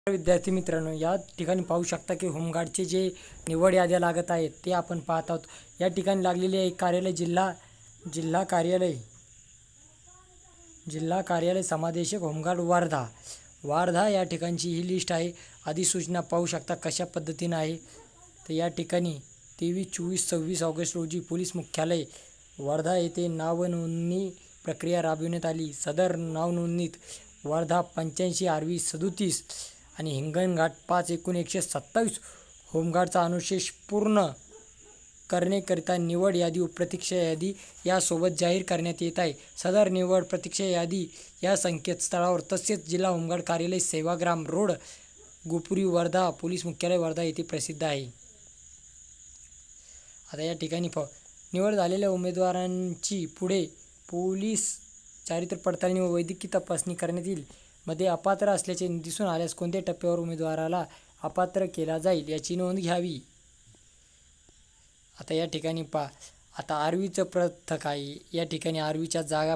विद्यार्थी मित्रांनो, या ठिकाणी पाहू शकता की होमगार्डचे जे निवड याद्या लागत आहेत ते आपण पाहत आहोत। या ठिकाणी लागलेले आहे कार्यालय जिल्हा कार्यालय समादेशक होमगार्ड वर्धा या ठिकाणची ही लिस्ट आहे। अधिसूचना पाहू शकता कशा पद्धतीने आहे। तर या ठिकाणी 23, 24, 26 ऑगस्ट रोजी पोलीस मुख्यालय वर्धा येथे नावनोंदणी प्रक्रिया राबविण्यात आली। सदर नावनोंदणीत वर्धा 85 RV 37 आणि हिंगणघाट 5 एकूण 127 होमगार्डचा अनुशेष पूर्ण करण्याकरिता निवड यादी व प्रतीक्षा यादी यासोबत जाहीर करण्यात येत आहे। सदर निवड प्रतीक्षा यादी या संकेतस्थळावर तसेच जिल्हा होमगार्ड कार्यालय सेवाग्राम रोड गोपुरी वर्धा पोलीस मुख्यालय वर्धा येथे प्रसिद्ध आहे। आता या ठिकाणी निवड झालेल्या उमेदवारांची पुढे पोलीस चारित्र्य पडताळणी व वैद्यकीय तपासणी करण्यात येईल। मध्ये अपात्र असल्याचे दिसून आल्यास कोणत्या टप्प्यावर उमेदवाराला अपात्र केला जाईल याची नोंद घ्यावी। आता या ठिकाणी आता आर्वीचं पथक आहे। या ठिकाणी आर्वीच्या जागा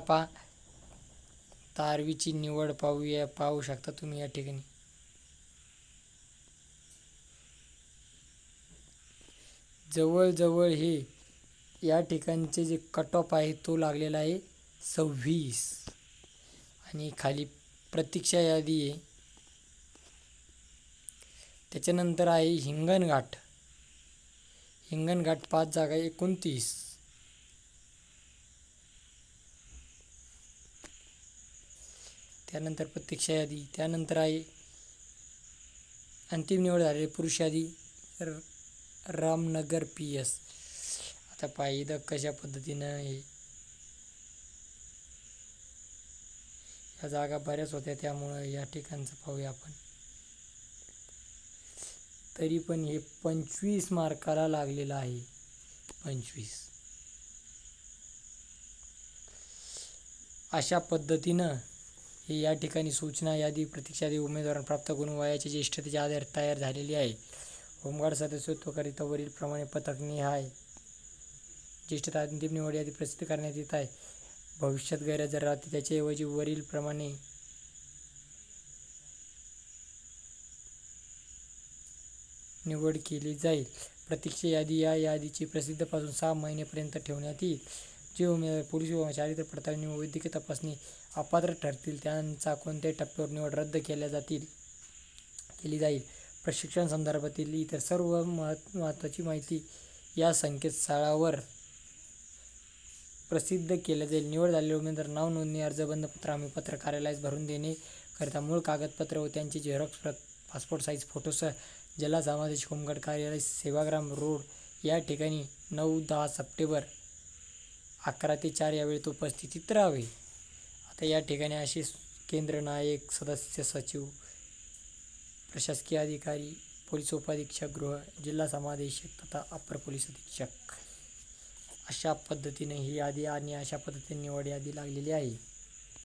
तर आर्वीची निवड पाहू शकता तुम्ही। या ठिकाणी जवळ हे या ठिकाणचे जे कट ऑफ आहे तो लागलेला आहे 26 आणि खाली प्रतीक्षा यादी आहे। त्याच्यानंतर आहे हिंगणघाट 5 जागा 29। त्यानंतर प्रतीक्षा यादी, त्यानंतर आहे अंतिम निवड झालेली पुरुष यादी रामनगर PS। आता पाहिलं कशा पद्धतीनं आहे। या जागा बऱ्याच होत्या त्यामुळे या ठिकाणचं पाहूया आपण। तरी पण हे 25 मार्काला लागलेलं आहे। 25 अशा पद्धतीनं हे या ठिकाणी सूचना यादी प्रतीक्षा यादी उमेदवारांना प्राप्त गुण वयाच्या ज्येष्ठतेच्या आधारे तयार झालेली आहे। होमगार्ड सदस्यत्वाकरिता वरील प्रमाणे पथक निहाय ज्येष्ठता अंतिम निवड यादी प्रसिद्ध करण्यात येत आहे। भविष्यात गैरहजर राहते त्याच्याऐवजी वरील प्रमाणे निवड केली जाईल। प्रतीक्षा यादी या यादीची प्रसिद्धीपासून 6 महिन्यांपर्यंत ठेवण्यात येईल। जे उमेदवार पोलीस व चारित्र्य पडताळणी व वैद्यकीय तपासणी अपात्र ठरतील त्यांचा कोणत्याही टप्प्यावर निवड रद्द केली जाईल। प्रशिक्षण संदर्भातील इतर सर्व महत्त्वाची माहिती या संकेतस्थळावर प्रसिद्ध केल्या जाईल। निवड झालेले उमेदवार नाव नोंदणी अर्ज बंधपत्र हमीपत्र कार्यालयास भरून देणे करिता मूळ कागदपत्र व त्यांची झेरॉक्स प्रत पासपोर्ट साईज फोटोसह जिल्हा समादेशक होमगार्ड कार्यालय सेवाग्राम रोड या ठिकाणी 9-10 सप्टेंबर 11 ते 4 या वेळेत उपस्थितीत राहावे। आता या ठिकाणी असे केंद्र नायक सदस्य सचिव प्रशासकीय अधिकारी पोलीस उपाधीक्षक गृह जिल्हा समादेशक तथा अपर पोलीस अधीक्षक अशा पद्धतीने ही यादी आणि अशा पद्धतीने निवड यादी लागलेली आहे।